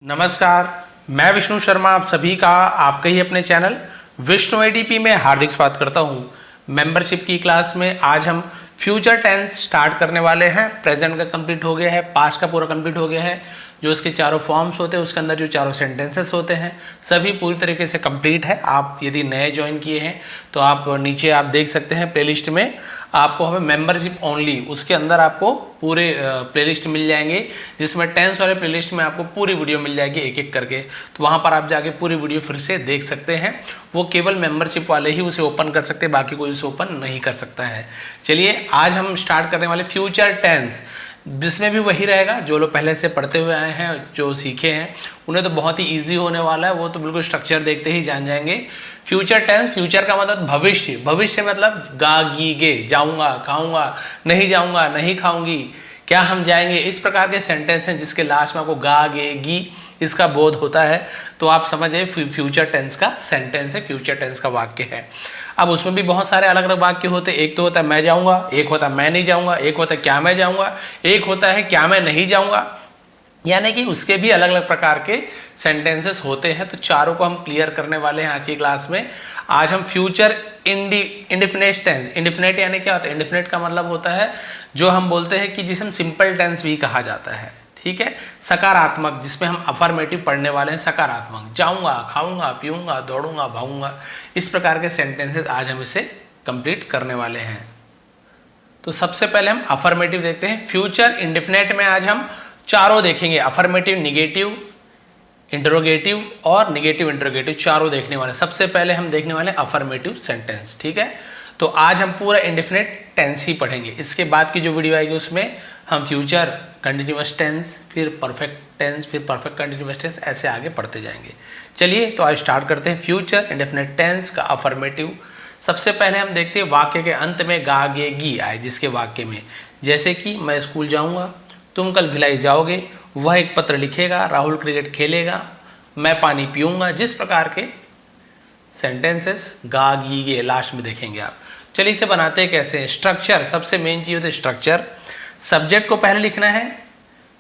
नमस्कार, मैं विष्णु शर्मा आप सभी का आपके ही अपने चैनल विष्णु एडीपी में हार्दिक स्वागत करता हूं। मेंबरशिप की क्लास में आज हम फ्यूचर टेंस स्टार्ट करने वाले हैं। प्रेजेंट का कंप्लीट हो गया है, पास्ट का पूरा कंप्लीट हो गया है। जो इसके चारों फॉर्म्स होते हैं उसके अंदर जो चारों सेंटेंसेस होते हैं सभी पूरी तरीके से कंप्लीट है। आप यदि नए ज्वाइन किए हैं तो आप नीचे आप देख सकते हैं प्लेलिस्ट में आपको हमें मेंबरशिप ओनली उसके अंदर आपको पूरे प्लेलिस्ट मिल जाएंगे, जिसमें टेंस वाले प्लेलिस्ट में आपको पूरी वीडियो मिल जाएगी एक एक करके। तो वहाँ पर आप जाके पूरी वीडियो फिर से देख सकते हैं। वो केवल मेंबरशिप वाले ही उसे ओपन कर सकते हैं, बाकी कोई उसे ओपन नहीं कर सकता है। चलिए आज हम स्टार्ट करने वाले फ्यूचर टेंस, जिसमें भी वही रहेगा जो लोग पहले से पढ़ते हुए आए हैं, जो सीखे हैं उन्हें तो बहुत ही ईजी होने वाला है। वो तो बिल्कुल स्ट्रक्चर देखते ही जान जाएंगे। फ्यूचर टेंस, फ्यूचर का मतलब भविष्य, भविष्य मतलब गा गी गे, जाऊंगा खाऊंगा, नहीं जाऊंगा नहीं खाऊंगी, क्या हम जाएंगे, इस प्रकार के सेंटेंस हैं जिसके लास्ट में आपको गा गे गी इसका बोध होता है। तो आप समझिए फ्यूचर टेंस का सेंटेंस है, फ्यूचर टेंस का वाक्य है। अब उसमें भी बहुत सारे अलग अलग वाक्य होते हैं। एक तो होता है मैं जाऊंगा, एक होता है मैं नहीं जाऊंगा, एक होता है क्या मैं जाऊंगा, एक होता है क्या मैं नहीं जाऊंगा, यानी कि उसके भी अलग अलग प्रकार के सेंटेंसेस होते हैं। तो चारों को हम क्लियर करने वाले हैं आज की क्लास में। आज हम फ्यूचर इंडिफिनिट टेंस, इंडिफिनिट यानी क्या होता है, इंडिफिनिट का मतलब होता है जो हम बोलते हैं कि जिसे हम सिंपल टेंस भी कहा जाता है, ठीक है, सकारात्मक, जिसमें हम अफर्मेटिव पढ़ने वाले हैं, सकारात्मक, जाऊंगा खाऊंगा पीऊंगा दौड़ूंगा भागूंगा, इस प्रकार के सेंटेंसेस आज हम इसे कंप्लीट करने वाले हैं। तो सबसे पहले हम अफर्मेटिव देखते हैं। फ्यूचर इंडिफिनिट में आज हम चारों देखेंगे, अफर्मेटिव, निगेटिव, इंटरोगेटिव और निगेटिव इंटरोगेटिव, चारों देखने वाले। सबसे पहले हम देखने वाले अफर्मेटिव सेंटेंस, ठीक है। तो आज हम पूरा इंडिफिनिट टेंस ही पढ़ेंगे। इसके बाद की जो वीडियो आएगी उसमें हम फ्यूचर कंटिन्यूअस टेंस, फिर परफेक्ट टेंस, फिर परफेक्ट कंटिन्यूअस टेंस, ऐसे आगे पढ़ते जाएंगे। चलिए तो आज स्टार्ट करते हैं फ्यूचर इंडिफिनिट टेंस का अफर्मेटिव। सबसे पहले हम देखते हैं वाक्य के अंत में गा गे गी आए, जिसके वाक्य में जैसे कि मैं स्कूल जाऊंगा, तुम कल भिलाई जाओगे, वह एक पत्र लिखेगा, राहुल क्रिकेट खेलेगा, मैं पानी पीऊंगा, जिस प्रकार के सेंटेंसेस गा गी गे लास्ट में देखेंगे आप। चलिए इसे बनाते हैं कैसे। स्ट्रक्चर, सबसे मेन चीज होती है स्ट्रक्चर। सब्जेक्ट को पहले लिखना है,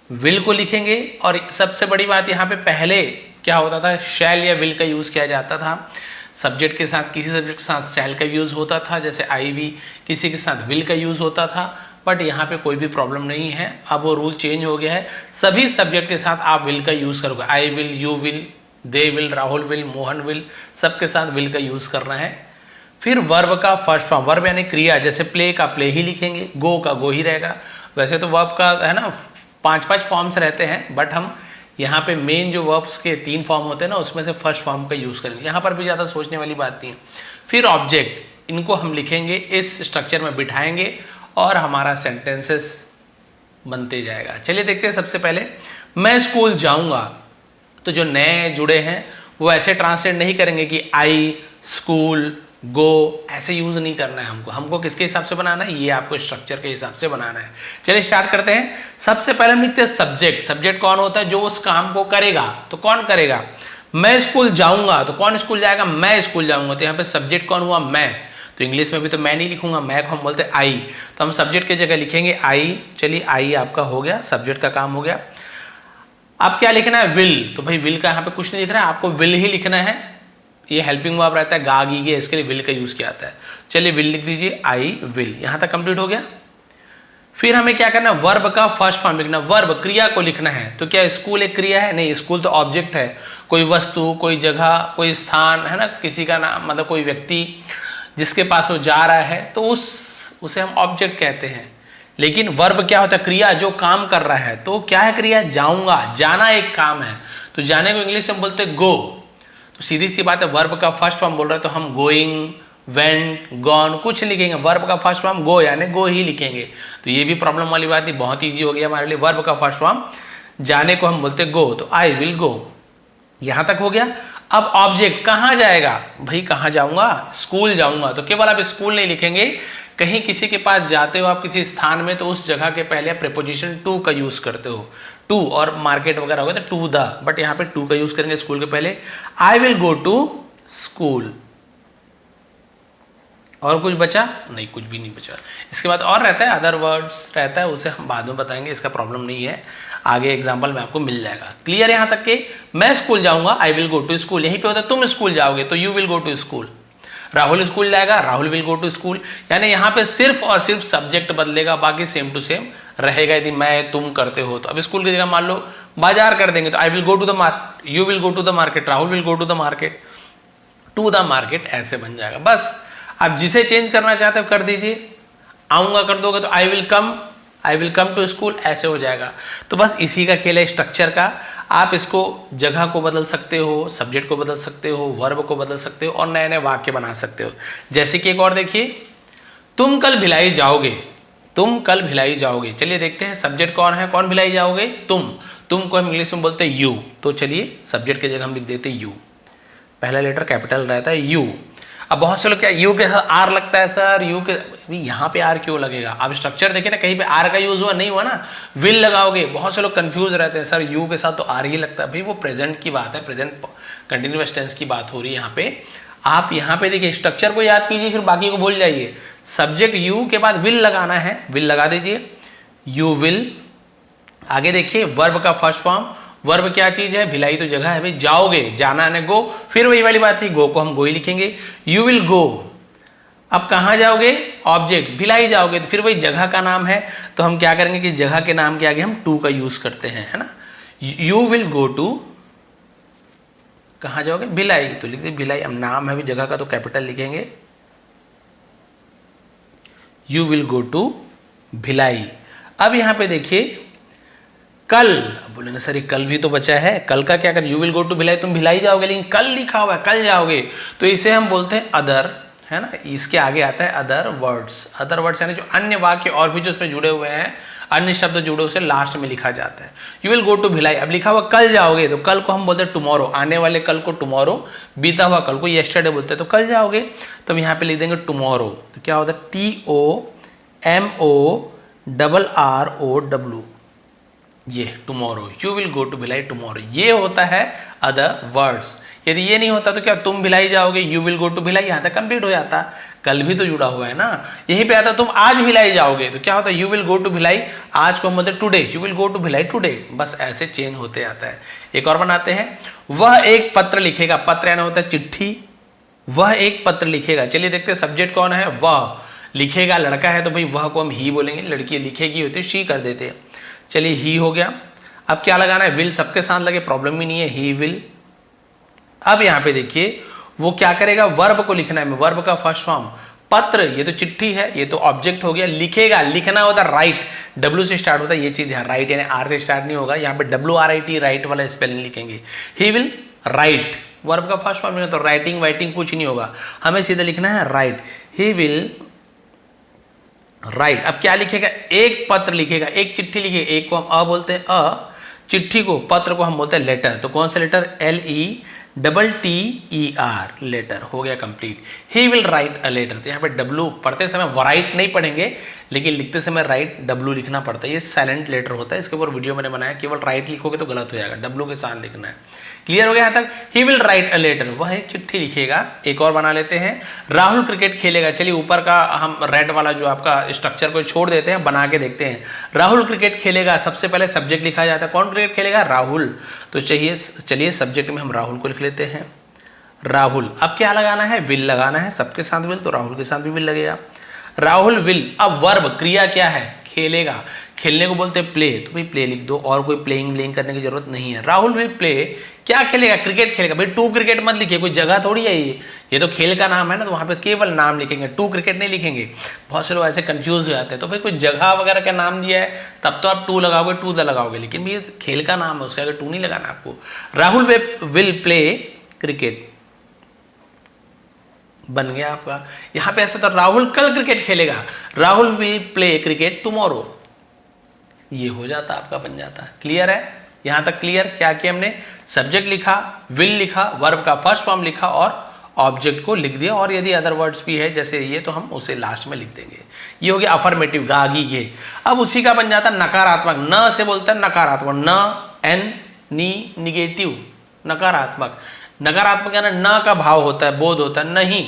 विल को लिखेंगे, और सबसे बड़ी बात यहाँ पे पहले क्या होता था, शैल या विल का यूज किया जाता था। सब्जेक्ट के साथ, किसी सब्जेक्ट के साथ शैल का यूज होता था, जैसे आई वी, किसी के साथ विल का यूज होता था। बट यहाँ पे कोई भी प्रॉब्लम नहीं है, अब वो रूल चेंज हो गया है। सभी सब्जेक्ट के साथ आप विल का यूज करोगे, I will, you will, they will, Rahul will, Mohan will, सबके साथ विल का यूज करना है। फिर वर्ब का फर्स्ट फॉर्म, वर्ब यानी क्रिया, जैसे प्ले का प्ले ही लिखेंगे, गो का गो ही रहेगा। वैसे तो वर्ब का है ना 5-5 फॉर्म्स रहते हैं, बट हम यहाँ पे मेन जो वर्ब्स के 3 फॉर्म होते हैं ना, उसमें से फर्स्ट फॉर्म का यूज करेंगे। यहाँ पर भी ज़्यादा सोचने वाली बात नहीं है। फिर ऑब्जेक्ट, इनको हम लिखेंगे, इस स्ट्रक्चर में बिठाएंगे और हमारा सेंटेंसेस बनते जाएगा। चलिए देखते हैं। सबसे पहले मैं स्कूल जाऊंगा, तो जो नए जुड़े हैं वो ऐसे ट्रांसलेट नहीं करेंगे कि आई स्कूल गो, ऐसे यूज नहीं करना है हमको। हमको किसके हिसाब से बनाना है, ये आपको स्ट्रक्चर के हिसाब से बनाना है। चलिए स्टार्ट करते हैं। सबसे पहले हम लिखते हैं सब्जेक्ट। सब्जेक्ट कौन होता है, जो उस काम को करेगा। तो कौन करेगा, मैं स्कूल जाऊंगा, तो कौन स्कूल जाएगा, मैं स्कूल जाऊंगा। तो यहाँ पे सब्जेक्ट कौन हुआ, मैं। तो इंग्लिश में भी तो मैं नहीं लिखूंगा, मैं को हम बोलते हैं आई, तो हम सब्जेक्ट की जगह लिखेंगे आई। चलिए आई आपका हो गया, सब्जेक्ट का काम हो गया। अब क्या लिखना है, विल। तो भाई विल का यहाँ पे कुछ नहीं लिख रहा है, आपको विल ही लिखना है। ये हेल्पिंग वर्ब रहता है, गा गी गे, इसके लिए विल का यूज किया जाता है। चलिए विल लिख दीजिए, आई विल। यहां तक कंप्लीट हो गया। फिर हमें क्या करना है, वर्ब का फर्स्ट फॉर्म लिखना, वर्ब क्रिया को लिखना है। तो क्या स्कूल एक क्रिया है, नहीं, स्कूल तो ऑब्जेक्ट है। कोई वस्तु, कोई जगह, कोई स्थान है ना, किसी का नाम, मतलब कोई व्यक्ति जिसके पास वो जा रहा है, तो उसे हम ऑब्जेक्ट कहते हैं। लेकिन वर्ब क्या होता है, क्रिया, जो काम कर रहा है। तो क्या है क्रिया, जाऊंगा, जाना एक काम है। तो जाने को इंग्लिश में बोलते हैं गो। तो सीधी सी बात है, वर्ब का फर्स्ट फॉर्म बोल रहा है तो हम गोइंग, वेंट, गॉन कुछ लिखेंगे, वर्ब का फर्स्ट फॉर्म गो यानी गो ही लिखेंगे। तो ये भी प्रॉब्लम वाली बात नहीं, बहुत ईजी हो गया हमारे लिए। वर्ब का फर्स्ट फॉर्म जाने को हम बोलते गो, तो आई विल गो। यहां तक हो गया। अब ऑब्जेक्ट कहाँ जाएगा, भाई कहाँ जाऊंगा, स्कूल जाऊंगा। तो केवल आप स्कूल नहीं लिखेंगे, कहीं किसी के पास जाते हो आप किसी स्थान में, तो उस जगह के पहले आप प्रीपोजिशन टू का यूज करते हो। टू, और मार्केट वगैरह होगा तो टू द, बट यहाँ पे टू का यूज करेंगे स्कूल के पहले। I will go to school. और कुछ बचा नहीं, कुछ भी नहीं बचा। इसके बाद और रहता है, अदर वर्ड्स रहता है, उसे हम बाद में बताएंगे, इसका प्रॉब्लम नहीं है। आगे एग्जाम्पल में आपको मिल जाएगा। क्लियर यहाँ तक के? मैं स्कूल जाऊंगा, I will go to school. यहीं पे होता है तुम स्कूल जाओगे तो you will go to school. Rahul school जाएगा, Rahul will go to school. यानी यहाँ पे सिर्फ और सिर्फ सब्जेक्ट बदलेगा, बाकी सेम टू सेम रहेगा। यदि मैं तुम करते हो तो अब स्कूल की जगह मान लो बाजार कर देंगे तो I will go to the market, you will go to the market, Rahul will go to the market, to the market ऐसे बन जाएगा। बस आप जिसे चेंज करना चाहते हो कर दीजिए। आऊंगा कर दोगे तो I will come to school ऐसे हो जाएगा। तो बस इसी का खेल है स्ट्रक्चर का। आप इसको जगह को बदल सकते हो, सब्जेक्ट को बदल सकते हो, वर्ब को बदल सकते हो और नए नए वाक्य बना सकते हो। जैसे कि एक और देखिए, तुम कल भिलाई जाओगे, तुम कल भिलाई जाओगे। चलिए देखते हैं सब्जेक्ट कौन है, कौन भिलाई जाओगे, तुम को हम इंग्लिश में बोलते हैं यू। तो चलिए सब्जेक्ट की जगह हम लिख देते हैं यू, पहला लेटर कैपिटल रहता है यू। अब बहुत से लोग क्या यू के साथ आर लगता है सर, यू के यहाँ पे आर क्यों लगेगा? अब स्ट्रक्चर देखिए ना, कहीं पे आर का यूज हुआ नहीं हुआ ना, विल लगाओगे। बहुत से लोग कंफ्यूज रहते हैं, सर यू के साथ तो आर ही लगता है। भाई वो प्रेजेंट की बात है, प्रेजेंट कंटिन्यूअस टेंस की बात हो रही है यहाँ पे। आप यहाँ पे देखिए स्ट्रक्चर को याद कीजिए, फिर बाकी को भूल जाइए। सब्जेक्ट यू के बाद विल लगाना है, विल लगा दीजिए, यू विल। आगे देखिए वर्ब का फर्स्ट फॉर्म, वर्ब क्या चीज है, भिलाई तो जगह है भाई, जाओगे, जाना है गो, फिर वही वाली बात थी, गो को हम गो ही लिखेंगे। यू विल गो, अब कहां जाओगे, ऑब्जेक्ट भिलाई जाओगे, तो फिर वही जगह का नाम है, तो हम क्या करेंगे कि जगह के नाम के आगे हम टू का यूज करते हैं, है ना। यू विल गो टू, कहां जाओगे, भिलाई, तो लिखते भिलाई। अब नाम है भी जगह का तो कैपिटल लिखेंगे, you will go to Bhilai. अब यहां पे देखिए कल, अब बोलेंगे सर ये कल भी तो बचा है, कल का क्या कर, you will go to Bhilai, तुम भिलाई जाओगे, लेकिन कल लिखा हुआ है कल जाओगे, तो इसे हम बोलते हैं अदर, है ना। इसके आगे आता है अदर वर्ड्स। अदर वर्ड्स यानी जो अन्य वाक्य और भी जो उसमें जुड़े हुए हैं, अन्य शब्द जुड़े उसे लास्ट में लिखा जाता है। You will go to Bhilai, अब लिखा हुआ कल जाओगे, तो कल को हम बोलते हैं टुमारो, आने वाले कल को टुमारो, बीता हुआ कल को येस्टरडे बोलते हैं। तो कल जाओगे तो हम यहाँ पे लिख देंगे टुमारो, तो क्या होता है TOMORROW, ये tomorrow, you will go to Bhilai tomorrow, ये होता है अदर वर्ड्स। यदि ये नहीं होता तो क्या, तुम भिलाई जाओगे, you will go to Bhilai, यहाँ तक कंप्लीट हो जाता। कल भी तो जुड़ा हुआ है ना। यहीं पे आता तुम आज भिलाई जाओगे, तो क्या होता है, you will go to Bhilai, आज को हम बोलते today, you will go to Bhilai today. बस ऐसे चेंज होते आता है। एक और बनाते हैं, वह एक पत्र लिखेगा, पत्र यानी होता है चिट्ठी, वह एक पत्र लिखेगा। चलिए देखते हैं सब्जेक्ट कौन है, वह लिखेगा, लड़का है तो भाई वह को हम ही बोलेंगे, लड़की लिखेगी होती है शी कर देते हैं। चलिए ही हो गया। अब क्या लगाना है, विल सबके साथ लगे, प्रॉब्लम भी नहीं है, ही विल। अब यहां पे देखिए वो क्या करेगा, वर्ब को लिखना है, वर्ब का फर्स्ट फॉर्म, पत्र, ये तो चिट्ठी है, ये तो ऑब्जेक्ट हो गया, लिखेगा, लिखना होता है राइट, डब्ल्यू से स्टार्ट होता है, ये चीज है, राइट यानी आर से स्टार्ट नहीं होगा, यहाँ पे WRIT राइट वाला स्पेलिंग लिखेंगे। ही विल राइट, वर्ब का फर्स्ट फॉर्म, तो राइटिंग वाइटिंग कुछ नहीं होगा, हमें सीधा लिखना है राइट, ही विल राइट। अब क्या लिखेगा, एक पत्र लिखेगा, एक चिट्ठी लिखेगा, एक को हम अ बोलते हैं अ, चिट्ठी को, पत्र को हम बोलते हैं लेटर। तो कौन सा लेटर, LETTER, लेटर हो गया complete. He will write a letter, तो यहाँ पे डब्ल्यू पढ़ते समय राइट नहीं पढ़ेंगे, लेकिन लिखते समय राइट डब्ल्यू लिखना पड़ता है, ये साइलेंट लेटर होता है। इसके ऊपर वीडियो मैंने बनाया, केवल राइट लिखोगे तो गलत हो जाएगा, डब्ल्यू के साथ लिखना है। क्लियर हो गया यहाँ तक। He will write a letter, वह एक चिट्ठी लिखेगा। एक और बना लेते हैं, राहुल क्रिकेट खेलेगा। चलिए ऊपर का हम रेड वाला जो आपका स्ट्रक्चर को छोड़ देते हैं, बना के देखते हैं। राहुल क्रिकेट खेलेगा, सबसे पहले सब्जेक्ट लिखा जाता है, कौन क्रिकेट खेलेगा, राहुल। तो चलिए सब्जेक्ट में हम राहुल को लिख लेते हैं, राहुल। अब क्या लगाना है, विल लगाना है, सबके साथ विल, तो राहुल के साथ भी विल लगेगा, राहुल विल। अब वर्ब क्रिया क्या है, खेलेगा, खेलने को बोलते हैं प्ले, तो भाई प्ले लिख दो, और कोई प्लेइंग करने की जरूरत नहीं है। राहुल विल प्ले, क्या खेलेगा, क्रिकेट खेलेगा। भाई टू क्रिकेट मत लिखिए, कोई जगह थोड़ी है ये तो खेल का नाम है ना, तो वहां पे केवल नाम लिखेंगे, टू क्रिकेट नहीं लिखेंगे। बहुत से लोग ऐसे कंफ्यूज हो जाते हैं, तो भाई कोई जगह वगैरह का नाम दिया है तब तो आप टू लगाओगे, टू द लगाओगे, लेकिन ये खेल का नाम है, उसके आगे टू नहीं लगाना आपको। राहुल विल प्ले क्रिकेट, बन गया आपका। यहां पे ऐसा तो राहुल कल क्रिकेट खेलेगा, Rahul will play cricket tomorrow, ये हो जाता आपका, बन जाता। क्लियर है यहां तक, क्लियर। क्या किया हमने, सब्जेक्ट लिखा, विल लिखा, वर्ब का फर्स्ट फॉर्म लिखा और ऑब्जेक्ट को लिख दिया, और यदि अदर वर्ड्स भी है जैसे ये तो हम उसे लास्ट में लिख देंगे। ये हो गया अफर्मेटिव, गागी ये। अब उसी का बन जाता नकारात्मक, न से बोलते हैं नकारात्मक, न एन नी निगेटिव, नकारात्मक। नकारात्मक यानी न का भाव होता है, बोध होता है, नहीं,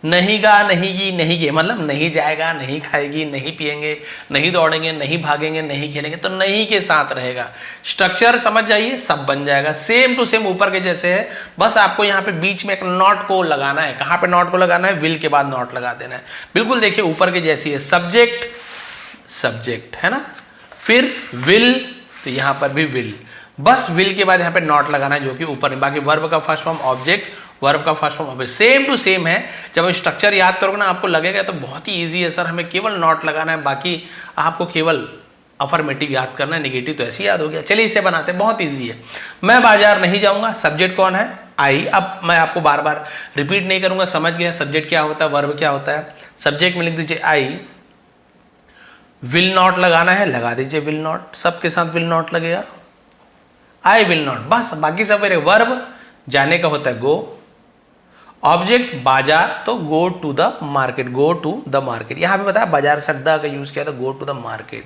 नहीं गा, नहीं गी, नहीं गे, मतलब नहीं जाएगा, नहीं खाएगी, नहीं पिएंगे, नहीं दौड़ेंगे, नहीं भागेंगे, नहीं खेलेंगे, तो नहीं के साथ रहेगा। स्ट्रक्चर समझ जाइए, सब बन जाएगा सेम टू सेम ऊपर के जैसे है। बस आपको यहाँ पे बीच में एक नॉट को लगाना है। कहाँ पे नॉट को लगाना है? विल के बाद नॉट लगा देना है। बिल्कुल देखिए ऊपर के जैसी है, सब्जेक्ट सब्जेक्ट है ना, फिर विल, तो यहाँ पर भी विल, बस विल के बाद यहाँ पे नॉट लगाना है जो कि ऊपर है। बाकी वर्ब का फर्स्ट फॉर्म ऑब्जेक्ट, वर्ब का first form object, same to same है। जब आप स्ट्रक्चर याद करोगे ना आपको लगेगा तो बहुत ही इजी है सर, हमें केवल नॉट लगाना है, बाकी आपको केवल अफर्मेटिव याद करना है, नेगेटिव तो ऐसे याद हो गया। चलिए इसे बनाते हैं, बहुत ईजी है। मैं बाजार नहीं जाऊंगा, सब्जेक्ट कौन है? आई। अब मैं आपको बार बार रिपीट नहीं करूंगा, समझ गया सब्जेक्ट क्या होता है, वर्ब क्या होता है। सब्जेक्ट में लिख दीजिए आई, विल नॉट लगाना है, लगा दीजिए विल नॉट, सबके साथ विल नॉट लगेगा, आई विल नॉट, बस बाकी सब मेरे। वर्ब जाने का होता है गो, ऑब्जेक्ट बाजार, तो go to the market, go to the market. यहां पे बताया बाजार शब्द का यूज किया था, गो टू द मार्केट,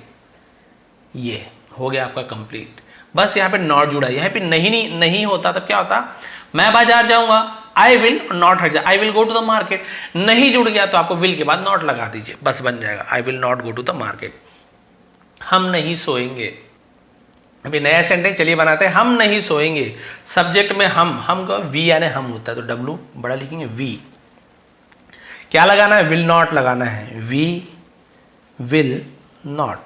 ये हो गया आपका कंप्लीट। बस यहाँ पे नॉट जुड़ा, यहाँ पे नहीं होता तो क्या होता? मैं बाजार जाऊंगा, आई विल, नॉट हट जाए, I will go to the market, नहीं जुड़ गया तो आपको विल के बाद नॉट लगा दीजिए, बस बन जाएगा I will not go to the market. हम नहीं सोएंगे, अभी नया सेंटेंस चलिए बनाते हैं। हम नहीं सोएंगे, सब्जेक्ट में हम का वी यानी हम होता है, तो डब्लू बड़ा लिखेंगे, वी। क्या लगाना है? विल नॉट लगाना है, वी विल नॉट।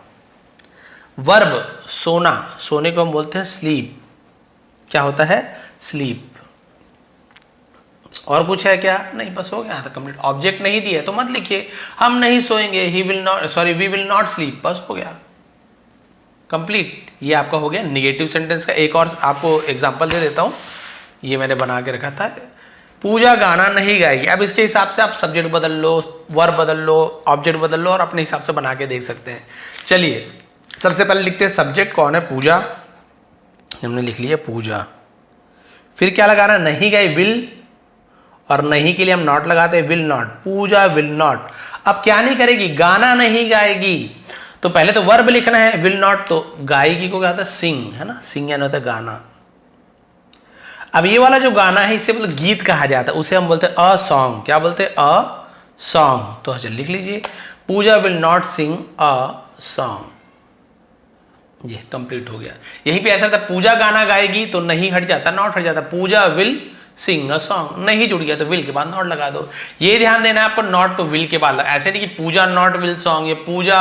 वर्ब सोना, सोने को हम बोलते हैं स्लीप, क्या होता है? स्लीप। और कुछ है क्या? नहीं, बस हो गया था कंप्लीट। ऑब्जेक्ट नहीं दिया तो मत लिखिए, हम नहीं सोएंगे, he will not, sorry we will not sleep, बस हो गया कंप्लीट। ये आपका हो गया निगेटिव सेंटेंस का। एक और आपको एग्जांपल दे देता हूं, ये मैंने बना के रखा था। पूजा गाना नहीं गाएगी, अब इसके हिसाब से आप सब्जेक्ट बदल लो, वर्ब बदल लो, ऑब्जेक्ट बदल लो और अपने हिसाब से बना के देख सकते हैं। चलिए सबसे पहले लिखते हैं सब्जेक्ट कौन है? पूजा, हमने लिख लिया पूजा। फिर क्या लगाना? नहीं गाई, विल, और नहीं के लिए हम नॉट लगाते हैं, will not, Puja will not. अब क्या नहीं करेगी? गाना नहीं गाएगी, तो पहले तो वर्ब लिखना है, विल नॉट, तो गाएगी को क्या होता है? सिंग, है ना, सिंग यानी होता है गाना। अब ये वाला जो गाना है इसे मतलब गीत कहा जाता है, उसे हम बोलते हैं अ सॉन्ग। क्या बोलते हैं? A song. तो अच्छा लिख लीजिए, Pooja will not sing a song, ये कंप्लीट हो गया। यहीं पे ऐसा था, पूजा गाना गाएगी तो नहीं हट जाता, नॉट हट जाता, पूजा विल सिंग अ सॉन्ग, नहीं जुड़ गया तो विल के बाद नॉट लगा दो। ये ध्यान देना है आपको, नॉट को विल के बाद, ऐसे नहीं कि पूजा नॉट विल सॉन्ग, ये पूजा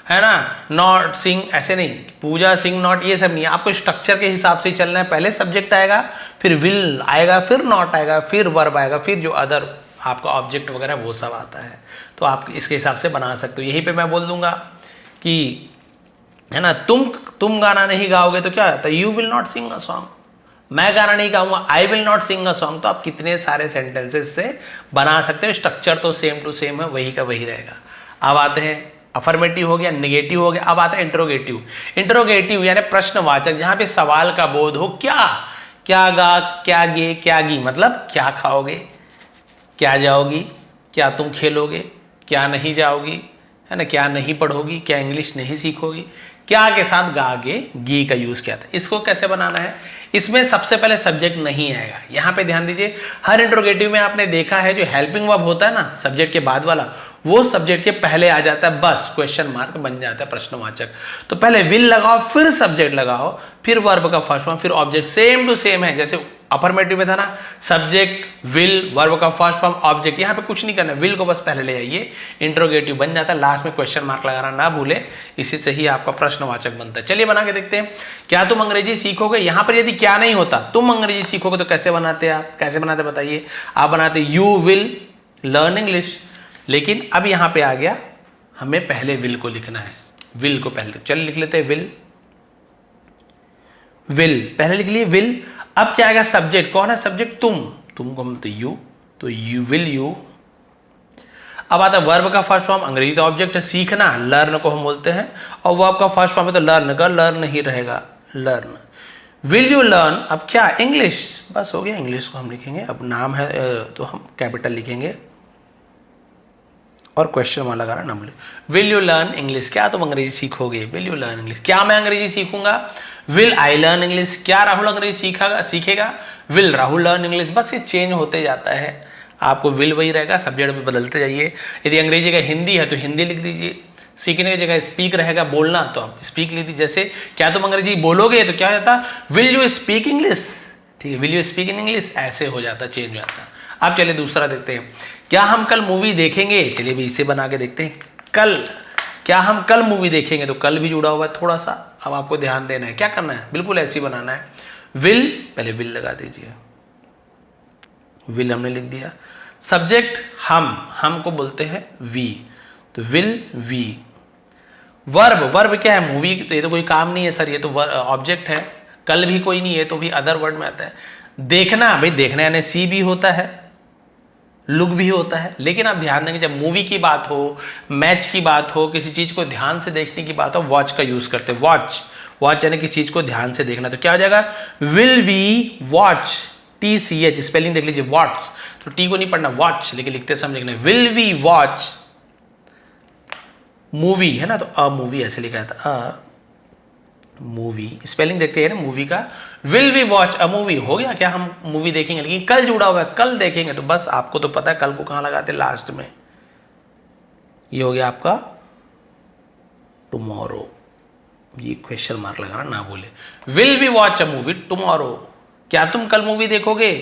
है ना नॉट सिंग, ऐसे नहीं, पूजा सिंग नॉट, ये सब नहीं है। आपको स्ट्रक्चर के हिसाब से चलना है, पहले सब्जेक्ट आएगा, फिर विल आएगा, फिर नॉट आएगा, फिर वर्ब आएगा, फिर जो अदर आपका ऑब्जेक्ट वगैरह वो सब आता है। तो आप इसके हिसाब से बना सकते हो। यहीं पे मैं बोल दूंगा कि है ना, तुम गाना नहीं गाओगे तो क्या होता है? You will not sing a song. मैं गाना नहीं गाऊंगा, I will not sing a song. तो आप कितने सारे सेंटेंसेस से बना सकते हो, स्ट्रक्चर तो सेम टू सेम है, वही का वही रहेगा। अब आते हैं, अफर्मेटिव हो गया, नेगेटिव हो गया, अब आता है इंट्रोगेटिव। इंट्रोगेटिव यानी प्रश्नवाचक, जहां पे सवाल का बोध हो। क्या गा, क्या गे, क्या गी, मतलब क्या खाओगे, क्या जाओगी, क्या तुम खेलोगे, क्या नहीं जाओगी, है ना, क्या नहीं पढ़ोगी, क्या इंग्लिश नहीं सीखोगी। क्या के साथ गागे, गी का यूज किया था। इसको कैसे बनाना है? इसमें सबसे पहले सब्जेक्ट नहीं आएगा। यहां पे ध्यान दीजिए, हर इंट्रोगेटिव में आपने देखा है जो हेल्पिंग वर्ब होता है ना सब्जेक्ट के बाद वाला, वो सब्जेक्ट के पहले आ जाता है, बस क्वेश्चन मार्क बन जाता है, प्रश्नवाचक। तो पहले विल लगाओ, फिर सब्जेक्ट लगाओ, फिर वर्ब का फर्स्ट फॉर्म, फिर ऑब्जेक्ट। सेम टू सेम है जैसे अफर्मेटिव में था ना, सब्जेक्ट विल, वर्ब का फर्स्ट फॉर्म, ऑब्जेक्ट। यहाँ पे कुछ नहीं करना, विल को बस पहले ले आइए, इंट्रोगेटिव बन जाता है, लास्ट में क्वेश्चन मार्क लगाना ना भूले, इसी से ही आपका प्रश्नवाचक बनता है। चलिए बना के देखते हैं। क्या तुम अंग्रेजी सीखोगे? यहाँ पर यदि क्या नहीं होता, तुम अंग्रेजी सीखोगे, तो कैसे बनाते हैं आप? कैसे बनाते बताइए? आप बनाते यू विल लर्न इंग्लिश, लेकिन अब यहां पे आ गया, हमें पहले विल को लिखना है, विल को पहले, चल लिख लेते हैं विल, विल पहले लिख लिए विल। अब क्या आएगा? सब्जेक्ट कौन है? सब्जेक्ट तुम को बोलते यू, तो यू विल यू। अब आता है वर्ब का फर्स्ट फॉर्म, अंग्रेजी तो ऑब्जेक्ट है, सीखना, लर्न को हम बोलते हैं, और वर्ब का फर्स्ट फॉर्म है तो लर्न का, लर्न ही रहेगा, लर्न। विल यू लर्न, अब क्या? इंग्लिश, बस हो गया, इंग्लिश को हम लिखेंगे। अब नाम है तो हम कैपिटल लिखेंगे और क्वेश्चन मार्क लगाना ना भूले। विल यू लर्न इंग्लिश, क्या तुम अंग्रेजी सीखोगे? Will you learn English. क्या मैं अंग्रेजी सीखूंगा? Will I learn English. क्या राहुल अंग्रेजी सीखेगा? Will Rahul learn English. बस ये चेंज होते जाता है, आपको विल वही रहेगा, सब्जेक्ट भी बदलते जाइए। यदि अंग्रेजी का हिंदी है तो हिंदी लिख दीजिए, सीखने की जगह स्पीक रहेगा बोलना तो आप स्पीक लिख दीजिए। जैसे क्या तुम अंग्रेजी बोलोगे तो क्या हो जाता, विल यू स्पीक इंग्लिश, ठीक है, will you speak in English, ऐसे हो जाता, चेंज हो जाता। अब चलिए दूसरा देखते हैं, क्या हम कल मूवी देखेंगे, चलिए भी इसे बना के देखते हैं। कल, क्या हम कल मूवी देखेंगे, तो कल भी जुड़ा हुआ है थोड़ा सा, अब आपको ध्यान देना है, क्या करना है, बिल्कुल ऐसे ही बनाना है। विल, पहले विल लगा दीजिए, विल हमने लिख दिया। सब्जेक्ट हम को बोलते हैं वी, तो विल वी। वर्ब, वर्ब क्या है, मूवी, तो ये तो कोई काम नहीं है सर, ये तो ऑब्जेक्ट है, कल भी कोई नहीं है तो भी अदर वर्ड में आता है। देखना, भाई देखना यानी सी भी होता है, लुक भी होता है, लेकिन आप ध्यान देंगे जब मूवी की बात हो, मैच की बात हो, किसी चीज को ध्यान से देखने की बात हो, वॉच का यूज करते हैं। वॉच, वॉच यानी किसी चीज को ध्यान से देखना, तो क्या हो जाएगा, will we watch, TCH spelling देख लीजिए, वॉच, तो टी को नहीं पढ़ना, वॉच, लेकिन लिखते समय लिखना विल वी वॉच मूवी, है ना, तो अ मूवी ऐसे लिखा था, अ मूवी, स्पेलिंग देखते हैं ना मूवी का, will we watch a movie, हो गया, क्या हम मूवी देखेंगे, लेकिन कल जुड़ा हुआ है, कल देखेंगे, तो बस आपको तो पता है कल को कहां लगाते, लास्ट में, ये हो गया आपका टुमारो, ये क्वेश्चन मार्क लगाना ना भूले। Will we watch a movie tomorrow, क्या तुम कल मूवी देखोगे,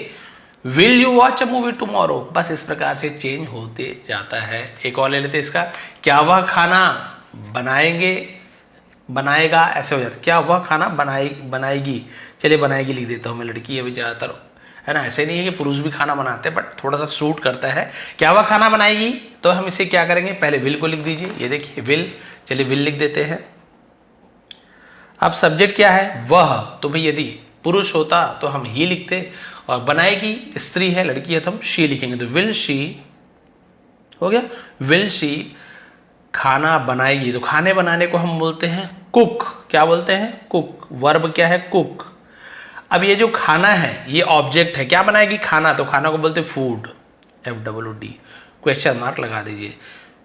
will you watch a movie tomorrow, बस इस प्रकार से चेंज होते जाता है। एक और ले लेते इसका, क्या वह खाना बनाएंगे, बनाएगा, ऐसे हो जाता है, क्या वह खाना बनाएगी, चलिए बनाएगी लिख देता हूं मैं, लड़की अभी ज्यादातर, है ना, ऐसे नहीं है कि पुरुष भी खाना बनाते हैं, बट थोड़ा सा सूट करता है। क्या वह खाना बनाएगी, तो हम इसे क्या करेंगे, पहले विल को लिख दीजिए, ये देखिए विल, चलिए विल लिख देते हैं। अब सब्जेक्ट क्या है, वह, तो भाई यदि पुरुष होता तो हम ही लिखते, और बनाएगी स्त्री है, लड़की है तो हम शी लिखेंगे, तो विल शी, हो गया, विल शी खाना बनाएगी, तो खाने बनाने को हम बोलते हैं कुक, क्या बोलते हैं, कुक, वर्ब क्या है, कुक। अब ये जो खाना है ये ऑब्जेक्ट है, क्या बनाएगी, खाना, तो खाना को बोलते हैं फूड, FWD, क्वेश्चन मार्क लगा दीजिए।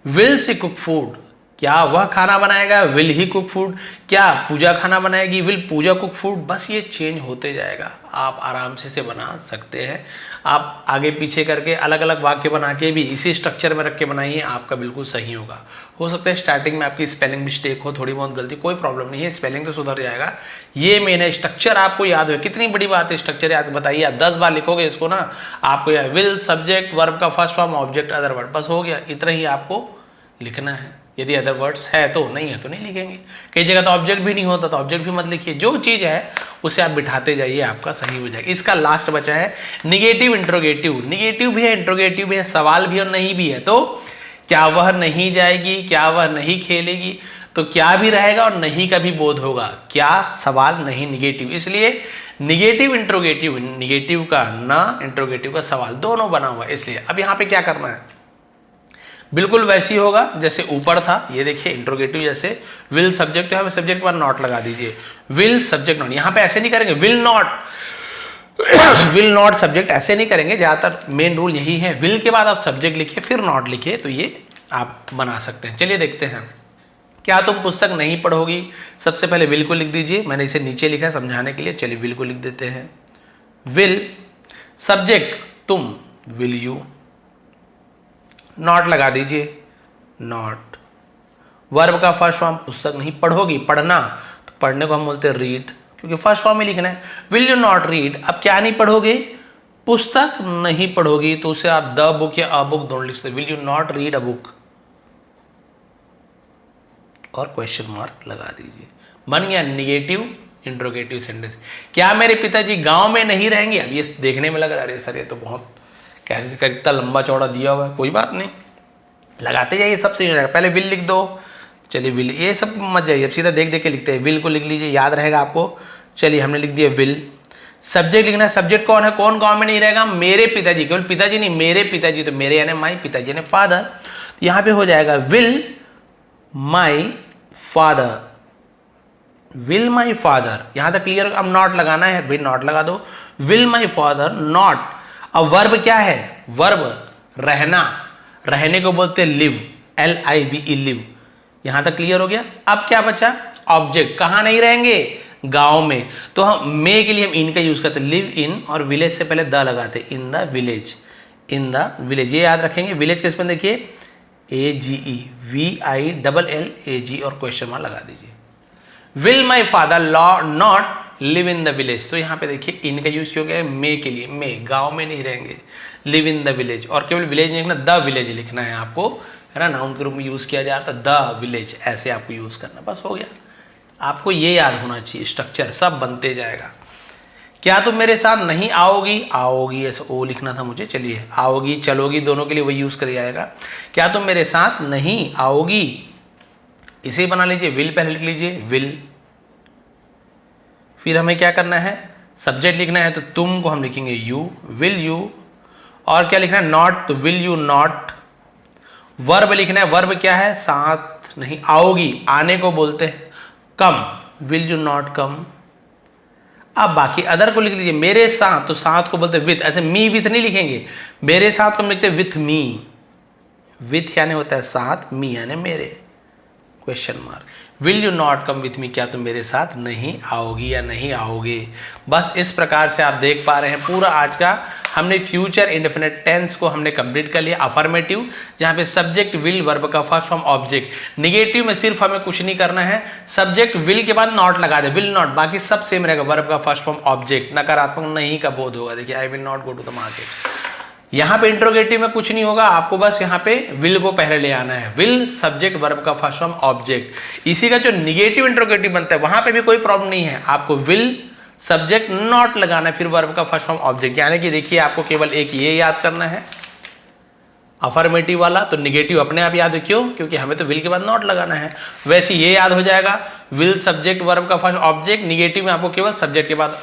विल शी कुक फूड, क्या वह खाना बनाएगा, विल ही कुक फूड, क्या पूजा खाना बनाएगी, विल पूजा कुक फूड, बस ये चेंज होते जाएगा, आप आराम से इसे बना सकते हैं। आप आगे पीछे करके अलग अलग वाक्य बना के भी इसी स्ट्रक्चर में रख के बनाइए, आपका बिल्कुल सही होगा। हो सकता है स्टार्टिंग में आपकी स्पेलिंग मिस्टेक हो, थोड़ी बहुत गलती, कोई प्रॉब्लम नहीं है, स्पेलिंग तो सुधर जाएगा। ये मेन है, स्ट्रक्चर आपको याद हो, कितनी बड़ी बात है स्ट्रक्चर याद, बताइए आप 10 बार लिखोगे इसको ना, आपको याद, विल सब्जेक्ट वर्ब का first form object other word, बस हो गया, इतना ही आपको लिखना है। यदि अदर वर्ड्स है तो, नहीं है तो नहीं लिखेंगे। कई जगह तो ऑब्जेक्ट भी नहीं होता तो ऑब्जेक्ट भी मत लिखिए, जो चीज है उसे आप बिठाते जाइए, आपका सही हो जाएगा। इसका लास्ट बचा है निगेटिव इंट्रोगेटिव, निगेटिव भी है इंट्रोगेटिव भी है, सवाल भी और नहीं भी है, तो क्या वह नहीं जाएगी, क्या वह नहीं खेलेगी, तो क्या भी रहेगा और नहीं का भी बोध होगा, क्या सवाल नहीं निगेटिव, इसलिए निगेटिव इंट्रोगेटिव, निगेटिव का ना इंट्रोगेटिव का सवाल दोनों बना हुआ है, इसलिए अब यहां पे क्या करना है, बिल्कुल वैसी होगा जैसे ऊपर था, ये देखिए इंट्रोगेटिव जैसे, विल सब्जेक्ट है, सब्जेक्ट पर नॉट लगा दीजिए, विल सब्जेक्ट नॉट, यहां पे ऐसे नहीं करेंगे, will not will not subject ऐसे नहीं करेंगे, ज्यादातर मेन रूल यही है, विल के बाद आप सब्जेक्ट लिखिए फिर नॉट लिखिए, तो ये आप बना सकते हैं। चलिए देखते हैं, क्या तुम पुस्तक नहीं पढ़ोगी, सबसे पहले विल को लिख दीजिए, मैंने इसे नीचे लिखा है समझाने के लिए, चलिए विल को लिख देते हैं, विल सब्जेक्ट तुम, विल यू, नॉट लगा दीजिए, नॉट, वर्ब का फर्स्ट फॉर्म पुस्तक नहीं पढ़ोगी, पढ़ना, तो पढ़ने को हम बोलते हैं रीड, क्योंकि फर्स्ट फॉर्म में लिखना है, विल यू नॉट रीड, अब क्या नहीं पढ़ोगे, पुस्तक नहीं पढ़ोगी, तो उसे आप द बुक या अ बुक दोनों लिख सकते, will you not read a book, और क्वेश्चन मार्क लगा दीजिए, बन गया निगेटिव इंट्रोगेटिव सेंटेंस। क्या मेरे पिताजी गांव में नहीं रहेंगे, अब ये देखने में लग रहा है अरे सर ये तो बहुत कैसे कर, इतना लंबा चौड़ा दिया हुआ है, कोई बात नहीं, लगाते जाइए, सब सही हो जाएगा। पहले विल लिख दो, चलिए विल, ये सब मत जाइए, अब सीधा देख देख के लिखते हैं, विल को लिख लीजिए, याद रहेगा आपको। चलिए हमने लिख दिया विल, सब्जेक्ट लिखना है, सब्जेक्ट कौन है, कौन गांव में नहीं रहेगा, मेरे पिताजी, केवल पिताजी नहीं, मेरे पिताजी, तो मेरे यानी माई, पिताजी यानी फादर, यहां पे हो जाएगा will my father, will my father, यहां तक क्लियर। अब नॉट लगाना है भाई, नॉट लगा दो, विल माई फादर नॉट। अब वर्ब क्या है, वर्ब रहना, रहने को बोलते हैं लिव, LIVE लिव, यहां तक क्लियर हो गया। अब क्या बचा, ऑब्जेक्ट, कहां नहीं रहेंगे, गांव में, तो हम मे के लिए हम इन का यूज करते हैं, लिव इन, और विलेज से पहले द लगाते, in the village, in the village, ये याद रखेंगे। विलेज किस में देखिए AGE, VILLAG और क्वेश्चन मार्क लगा दीजिए। Will my father not live in the village, तो यहाँ पे देखिए इन का यूज क्यों गया है, मे के लिए, मे गांव में नहीं रहेंगे, लिव इन द विलेज, और केवल विलेज नहीं लिखना, द विलेज लिखना है आपको, है ना, नाउन के रूप में यूज किया जा रहा था, द विलेज ऐसे आपको यूज करना, बस हो गया। आपको ये याद होना चाहिए, स्ट्रक्चर सब बनते जाएगा। क्या तुम मेरे साथ नहीं आओगी, आओगी ऐसे ओ लिखना था मुझे, चलिए आओगी चलोगी दोनों के लिए वही यूज कर जाएगा। क्या तुम मेरे साथ नहीं आओगी, इसे बना लीजिए, विल पहले लिख लीजिए, विल। फिर हमें क्या करना है, सब्जेक्ट लिखना है, तो तुम को हम लिखेंगे यू, विल यू। और क्या लिखना है, नॉट, तो विल यू नॉट। वर्ब लिखना है, वर्ब क्या है, साथ नहीं, आओगी आने को बोलते हैं, कम, विल यू नॉट कम। अब बाकी अदर को लिख लीजिए, मेरे साथ, तो साथ को बोलते हैं विथ, ऐसे मी विथ नहीं लिखेंगे, मेरे साथ को हम लिखते हैं विथ मी, विथ यानी होता है साथ, मी यानी मेरे, question mark. Will you not come with me, क्या तुम मेरे साथ नहीं आओगी या नहीं आओगे। बस इस प्रकार से आप देख पा रहे हैं पूरा आज का हमने फ्यूचर इंडेफिनिट टेंस को हमने कंप्लीट कर लिया। अफर्मेटिव जहां पे सब्जेक्ट विल वर्ब का फर्स्ट फॉर्म ऑब्जेक्ट, निगेटिव में सिर्फ हमें कुछ नहीं करना है, सब्जेक्ट विल के बाद नॉट लगा दे, विल नॉट, बाकी सब सेम रहेगा, वर्ब का फर्स्ट फॉर्म ऑब्जेक्ट, नकारात्मक नहीं का बोध होगा, देखिए I will not go to the market. यहाँ पे इंट्रोगेटिव में कुछ नहीं होगा, आपको बस यहाँ पे विल को पहले ले आना है, विल सब्जेक्ट वर्ब का फर्स्ट फॉर्म ऑब्जेक्ट। इसी का जो निगेटिव इंट्रोगेटिव बनता है वहां पे भी कोई प्रॉब्लम नहीं है, आपको विल सब्जेक्ट नॉट लगाना है, फिर वर्ब का फर्स्ट फॉर्म ऑब्जेक्ट, यानी कि देखिए आपको केवल एक ये याद करना है अफर्मेटिव वाला, तो निगेटिव अपने आप याद क्यों, क्योंकि हमें तो विल के बाद नॉट लगाना है। वैसे ये याद हो जाएगा, विल सब्जेक्ट वर्ब का फर्स्ट ऑब्जेक्ट, निगेटिव में आपको केवल सब्जेक्ट के बाद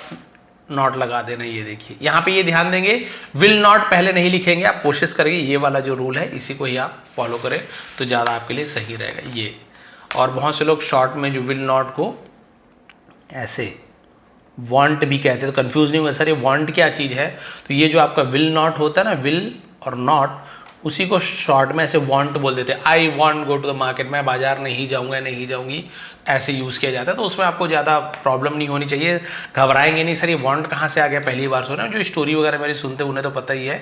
नॉट लगा देना। ये देखिए यहाँ पे ये ध्यान देंगे, विल नॉट पहले नहीं लिखेंगे, आप कोशिश करेंगे ये वाला जो रूल है इसी को ही आप फॉलो करें तो ज़्यादा आपके लिए सही रहेगा ये। और बहुत से लोग शॉर्ट में जो विल नॉट को ऐसे वांट भी कहते हैं, तो कंफ्यूज नहीं होगा सर ये वांट क्या चीज़ है, तो ये जो आपका विल नॉट होता है ना, विल और नॉट, उसी को शॉर्ट में ऐसे वांट बोल देते हैं, I want go to the market, मैं बाजार नहीं जाऊंगा नहीं जाऊंगी, ऐसे यूज़ किया जाता है, तो उसमें आपको ज़्यादा प्रॉब्लम नहीं होनी चाहिए, घबराएंगे नहीं सर ये वांट कहाँ से आ गया, पहली बार सुना, जो स्टोरी वगैरह मेरी सुनते उन्हें तो पता ही है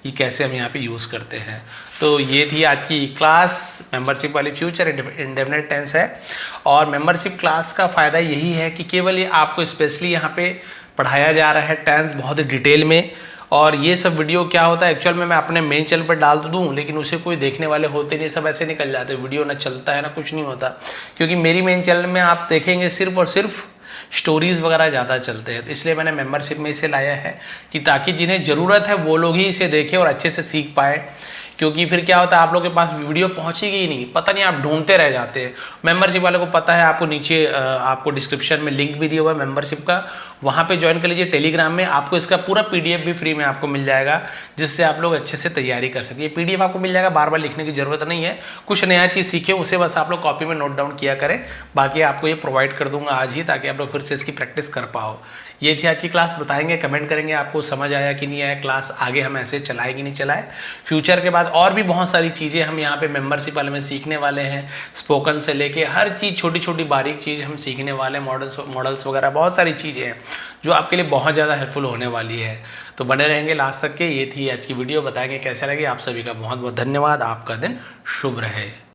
कि कैसे हम यहाँ पे यूज़ करते हैं। तो ये थी आज की क्लास, मेंबरशिप वाली फ्यूचर इंडेफिनिट टेंस है। और मेंबरशिप क्लास का फ़ायदा यही है कि केवल ये आपको स्पेशली यहाँ पे पढ़ाया जा रहा है टेंस बहुत ही डिटेल में, और ये सब वीडियो क्या होता है एक्चुअल में मैं अपने मेन चैनल पर डाल तो दूँ, लेकिन उसे कोई देखने वाले होते नहीं, सब ऐसे निकल जाते, वीडियो ना चलता है ना कुछ नहीं होता, क्योंकि मेरी मेन चैनल में आप देखेंगे सिर्फ और सिर्फ स्टोरीज़ वगैरह ज़्यादा चलते हैं, तो इसलिए मैंने मेंबरशिप में इसे लाया है कि ताकि जिन्हें ज़रूरत है वो लोग ही इसे देखें और अच्छे से सीख पाए। क्योंकि फिर क्या होता है आप लोग के पास वीडियो पहुंचेगी ही नहीं, पता नहीं आप ढूंढते रह जाते हैं। मेंबरशिप वाले को पता है, आपको नीचे आपको डिस्क्रिप्शन में लिंक भी दिया हुआ है मेंबरशिप का, वहां पे ज्वाइन कर लीजिए। टेलीग्राम में आपको इसका पूरा पीडीएफ भी फ्री में आपको मिल जाएगा, जिससे आप लोग अच्छे से तैयारी कर सकें। पीडीएफ आपको मिल जाएगा, बार बार लिखने की जरूरत नहीं है, कुछ नया चीज़ सीखें उसे बस आप लोग कॉपी में नोट डाउन किया करें, बाकी आपको ये प्रोवाइड कर दूंगा आज ही, ताकि आप लोग फिर से इसकी प्रैक्टिस कर पाओ। ये थी आज की क्लास, बताएंगे कमेंट करेंगे आपको समझ आया कि नहीं आया, क्लास आगे हम ऐसे चलाए कि नहीं चलाए। फ्यूचर के बाद और भी बहुत सारी चीज़ें हम यहाँ पे मेंबरशिप वाले में सीखने वाले हैं, स्पोकन से लेके हर चीज़, छोटी छोटी बारीक चीज़ हम सीखने वाले हैं, मॉडल्स वगैरह बहुत सारी चीज़ें हैं जो आपके लिए बहुत ज़्यादा हेल्पफुल होने वाली है। तो बने रहेंगे लास्ट तक के। ये थी आज की वीडियो, बताएंगे कैसे लगे। आप सभी का बहुत बहुत धन्यवाद, आपका दिन शुभ रहे।